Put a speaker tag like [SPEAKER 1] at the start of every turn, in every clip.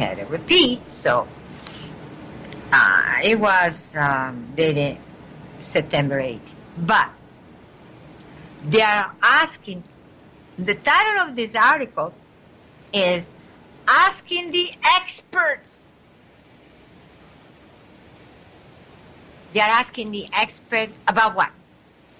[SPEAKER 1] had a repeat, so it was dated September 8th. But they are asking, the title of this article is Asking the Experts. They are asking the expert about what?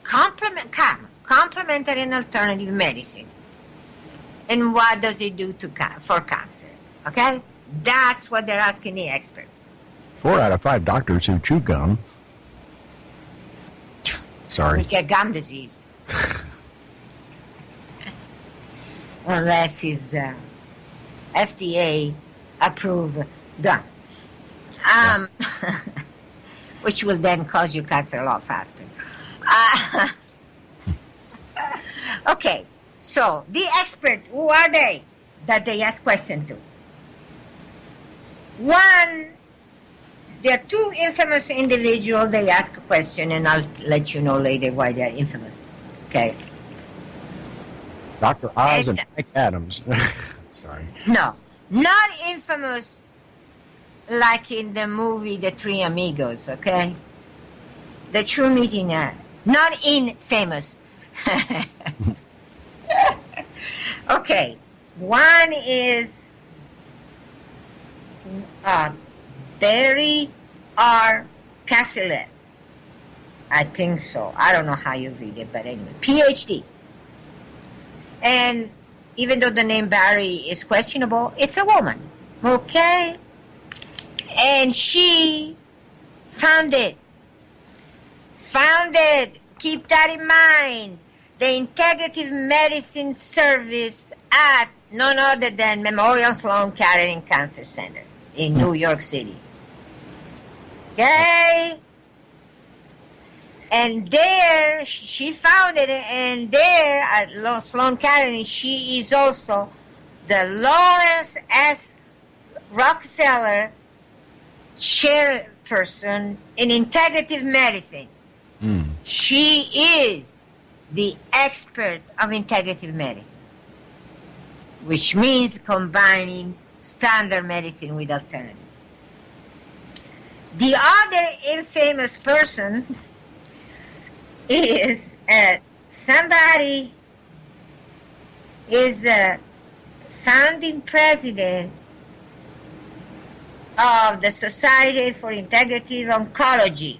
[SPEAKER 1] Complementary and alternative medicine. And what does it do for cancer? Okay? That's what they're asking the expert.
[SPEAKER 2] 4 out of 5 doctors who chew gum. Sorry.
[SPEAKER 1] We get gum disease. Unless it's FDA approved gum. Which will then cause you cancer a lot faster. Okay, so the expert, who are they that they ask questions to? One, there are 2 infamous individuals they ask a question, and I'll let you know later why they're infamous. Okay.
[SPEAKER 2] Dr. Oz and Mike Adams. Sorry.
[SPEAKER 1] No, not infamous like in the movie The Three Amigos, okay? The true meaning, not infamous. Okay, one is Terry R. Cassilet. I think so. I don't know how you read it, but anyway, PhD. And even though the name Barry is questionable, it's a woman, okay? And she founded, keep that in mind, the Integrative Medicine Service at none other than Memorial Sloan Kettering Cancer Center in New York City. Okay? And there, she founded it, and there at Sloan Kettering, she is also the Lawrence S. Rockefeller chairperson in integrative medicine. She is the expert of integrative medicine, which means combining standard medicine with alternative. The other infamous person is somebody is a founding president of the Society for Integrative Oncology,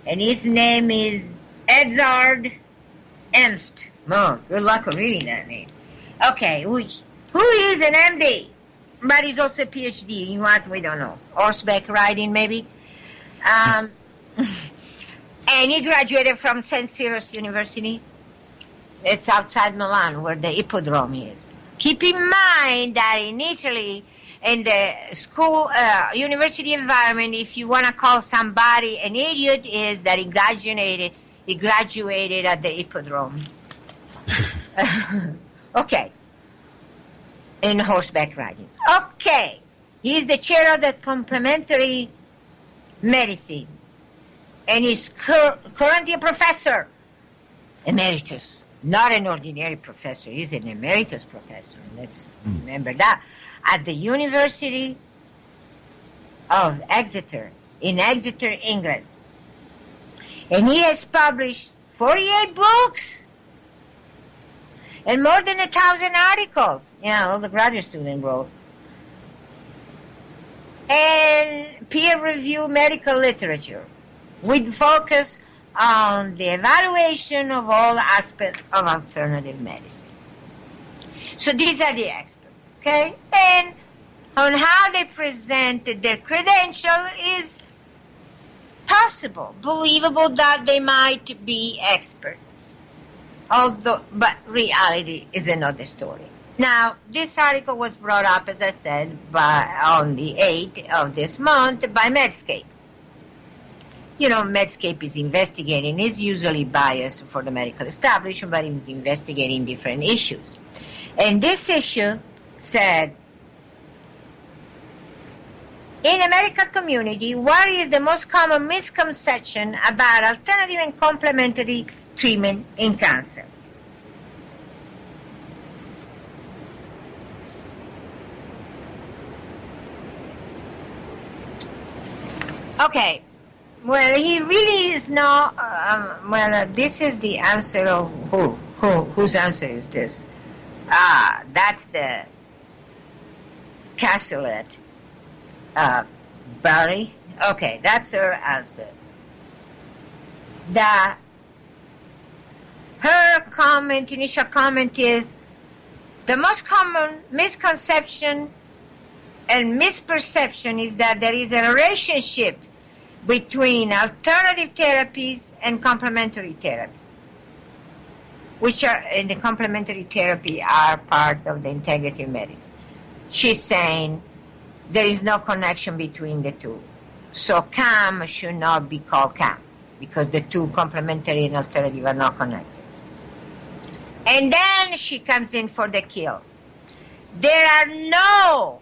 [SPEAKER 1] and his name is Edzard Ernst. Oh, good luck on reading that name. Okay, who is an MD, but he's also a PhD in what we don't know. Horseback riding, maybe. And he graduated from St. Cyril's University. It's outside Milan, where the Hippodrome is. Keep in mind that in Italy, in the school, university environment, if you want to call somebody an idiot, is that he graduated at the Hippodrome. Okay. In horseback riding. Okay. He's the chair of the complementary medicine. And he's currently a professor, emeritus, not an ordinary professor. He's an emeritus professor. Let's remember that. At the University of Exeter, in Exeter, England. And he has published 48 books and more than 1,000 articles. Yeah, all the graduate students wrote. And peer-reviewed medical literature with focus on the evaluation of all aspects of alternative medicine. So these are the experts, okay? And on how they presented their credential is possible, believable that they might be expert. But reality is another story. Now, this article was brought up, as I said, on the 8th of this month by Medscape. You know, Medscape is investigating, is usually biased for the medical establishment, but is investigating different issues. And this issue said, in the medical community, what is the most common misconception about alternative and complementary treatment in cancer? Okay. Well, he really is not. This is the answer of who? Whose answer is this? That's the Castellet. Barry. Okay, that's her answer. The her comment, initial comment is the most common misconception and misperception is that there is a relationship between alternative therapies and complementary therapy, which are in the complementary therapy are part of the integrative medicine. She's saying there is no connection between the two. So CAM should not be called CAM because the two complementary and alternative are not connected. And then she comes in for the kill. There are no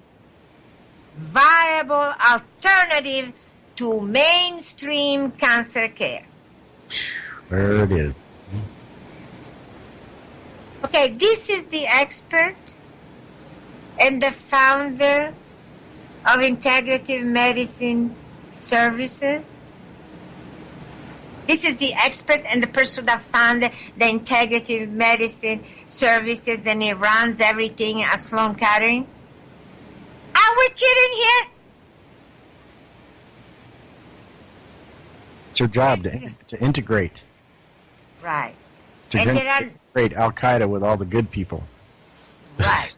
[SPEAKER 1] viable alternative to mainstream cancer care.
[SPEAKER 2] There it is.
[SPEAKER 1] Okay, this is the expert and the founder of Integrative Medicine Services. This is the expert and the person that founded the Integrative Medicine Services, and he runs everything at Sloan Kettering. Are we kidding here?
[SPEAKER 2] It's her job to integrate.
[SPEAKER 1] Right.
[SPEAKER 2] To
[SPEAKER 1] And there are
[SPEAKER 2] integrate Al Qaeda with all the good people.
[SPEAKER 1] right.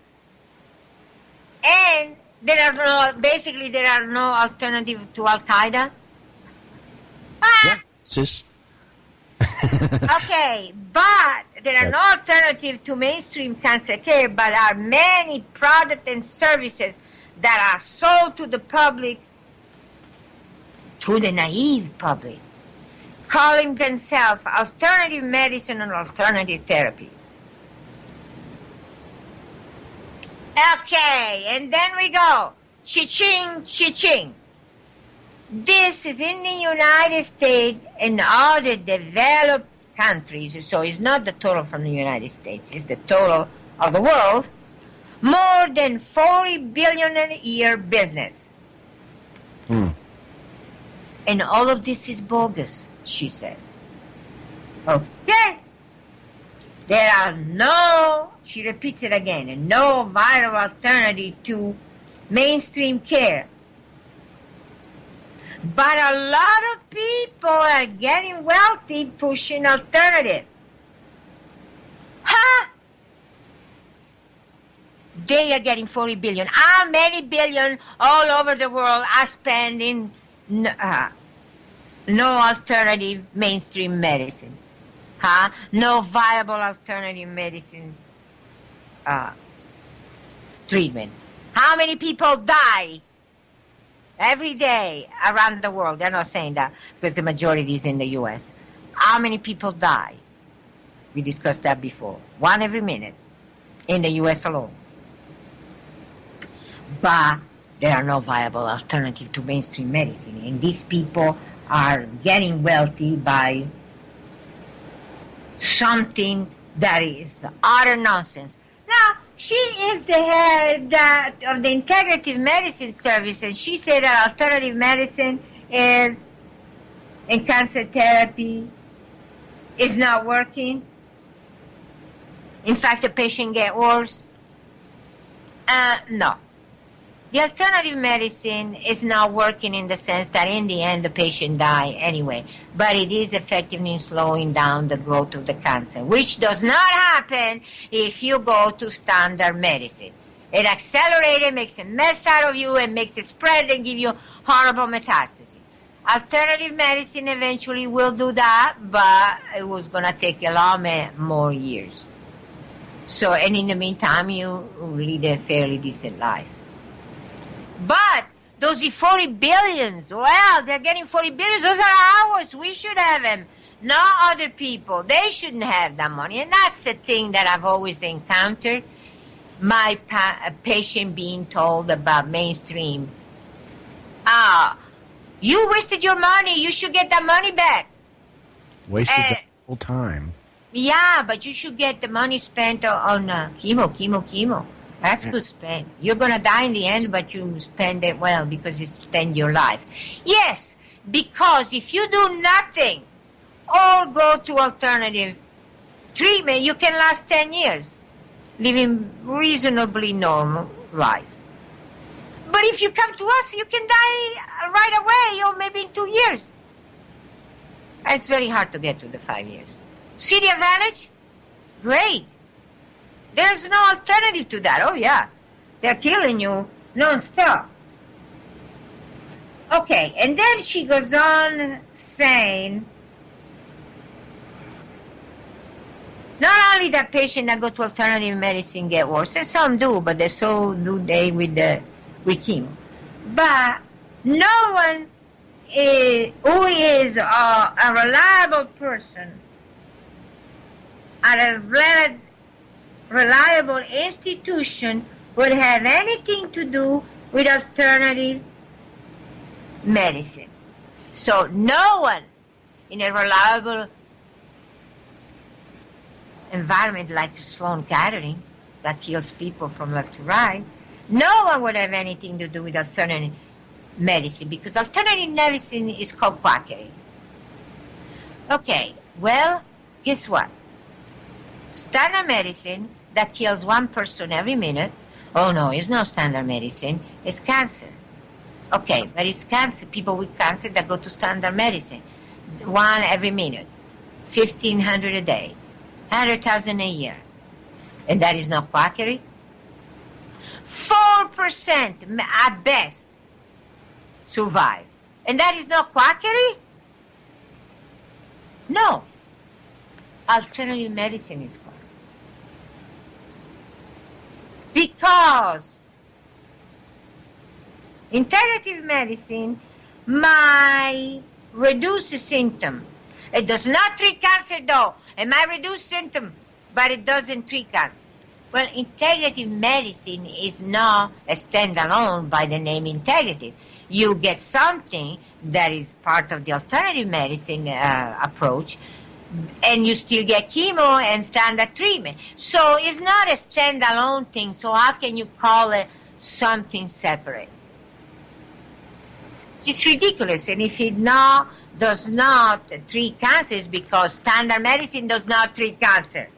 [SPEAKER 1] And there are no alternative to Al Qaeda.
[SPEAKER 2] Yeah, sis.
[SPEAKER 1] Okay, but there are no alternative to mainstream cancer care, but are many products and services that are sold to the public, to the naive public, calling themselves alternative medicine and alternative therapies. Okay, and then we go. Chi-ching, chi-ching. This is in the United States and all the developed countries, so it's not the total from the United States, it's the total of the world. More than 40 billion a year business. And all of this is bogus, she says. Okay. There are no, she repeats it again, no viable alternative to mainstream care. But a lot of people are getting wealthy pushing alternative. Huh? They are getting 40 billion. How many billion all over the world are spending no alternative mainstream medicine? Huh? No viable alternative medicine treatment. How many people die every day around the world? They're not saying that because the majority is in the U.S. How many people die? We discussed that before. 1 every minute in the U.S. alone. But there are no viable alternative to mainstream medicine. And these people are getting wealthy by something that is utter nonsense. Now, she is the head of the Integrative Medicine Service, and she said that alternative medicine is, in cancer therapy, is not working. In fact, the patient gets worse. No. The alternative medicine is not working in the sense that in the end the patient dies anyway, but it is effective in slowing down the growth of the cancer, which does not happen if you go to standard medicine. It accelerates it, makes a mess out of you, and makes it spread and give you horrible metastases. Alternative medicine eventually will do that, but it was going to take a lot more years. So, and in the meantime, you lead a fairly decent life. But those 40 billions, well, they're getting 40 billions. Those are ours. We should have them, not other people. They shouldn't have that money. And that's the thing that I've always encountered. My patient being told about mainstream. You wasted your money. You should get that money back.
[SPEAKER 2] Wasted the whole time.
[SPEAKER 1] Yeah, but you should get the money spent on chemo. That's good spend. You're going to die in the end, but you spend it well because you spend your life. Yes, Because if you do nothing or go to alternative treatment, you can last 10 years living reasonably normal life. But if you come to us, you can die right away or maybe in 2 years. It's very hard to get to the 5 years. See the advantage? Great. There's no alternative to that. Oh, yeah. They're killing you non-stop. Okay, and then she goes on saying, not only that patients that go to alternative medicine get worse, and some do, but so do they with chemo. But no one who is a reliable person at a reliable institution would have anything to do with alternative medicine. So no one in a reliable environment like Sloan Kettering that kills people from left to right, no one would have anything to do with alternative medicine because alternative medicine is called quackery. Okay, well, guess what? Standard medicine that kills one person every minute, oh no, it's not standard medicine, it's cancer. Okay, but it's cancer, people with cancer that go to standard medicine. One every minute, 1,500 a day, 100,000 a year. And that is not quackery? 4% at best survive. And that is not quackery? No. Alternative medicine is quackery. Because integrative medicine might reduce the symptom. It does not treat cancer though. It might reduce symptom, but it doesn't treat cancer. Well, integrative medicine is not a standalone by the name integrative. You get something that is part of the alternative medicine approach, and you still get chemo and standard treatment. So it's not a standalone thing, so how can you call it something separate? It's ridiculous, and if it does not treat cancer, it's because standard medicine does not treat cancer.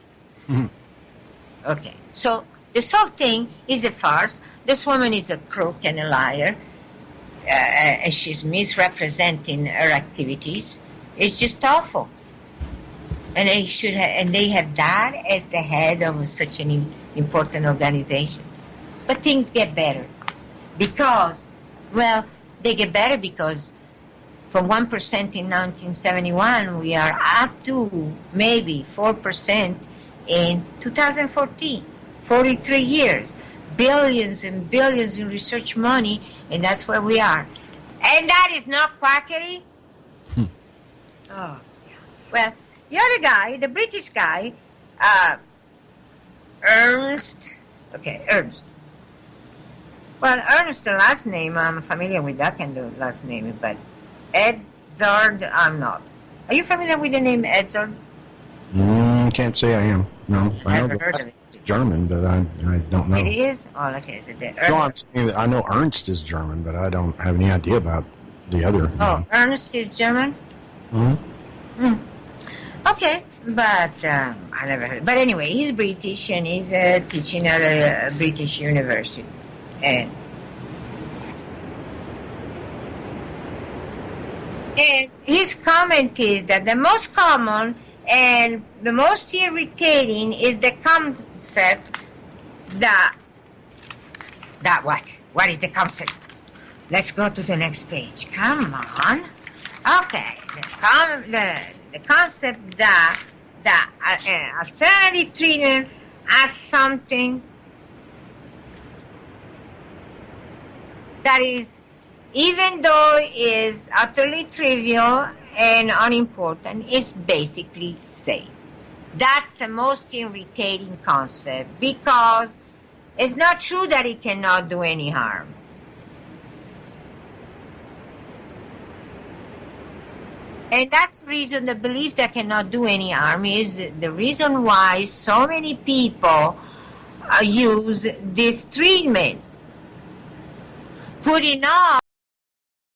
[SPEAKER 1] Mm-hmm. Okay, so this whole thing is a farce. This woman is a crook and a liar, and she's misrepresenting her activities. It's just awful. And they have that as the head of such an important organization. But things get better because, well, they get better because from 1% in 1971, we are up to maybe 4% in 2014. 43 years, billions and billions in research money, and that's where we are. And that is not quackery? Oh, yeah. Well, the other guy, the British guy, Ernst. Well, Ernst, the last name, I'm familiar with that kind of last name, but Edzard, I'm not. Are you familiar with the name Edzard?
[SPEAKER 2] Can't say I am. No, I know
[SPEAKER 1] it's
[SPEAKER 2] German, but I don't know.
[SPEAKER 1] It is? Oh, okay. So
[SPEAKER 2] no, I'm saying that I know Ernst is German, but I don't have any idea about the other.
[SPEAKER 1] Oh, Ernst is German?
[SPEAKER 2] Mm-hmm.
[SPEAKER 1] Okay, but I never heard. But anyway, he's British and he's teaching at a British university. And his comment is that the most common and the most irritating is the concept that what? What is the concept? Let's go to the next page. Come on. Okay. The concept that alternative treatment as something that is, even though is utterly trivial and unimportant, is basically safe. That's the most irritating concept because it's not true that it cannot do any harm. And that's the reason the belief that cannot do any harm is the reason why so many people use this treatment. Putting off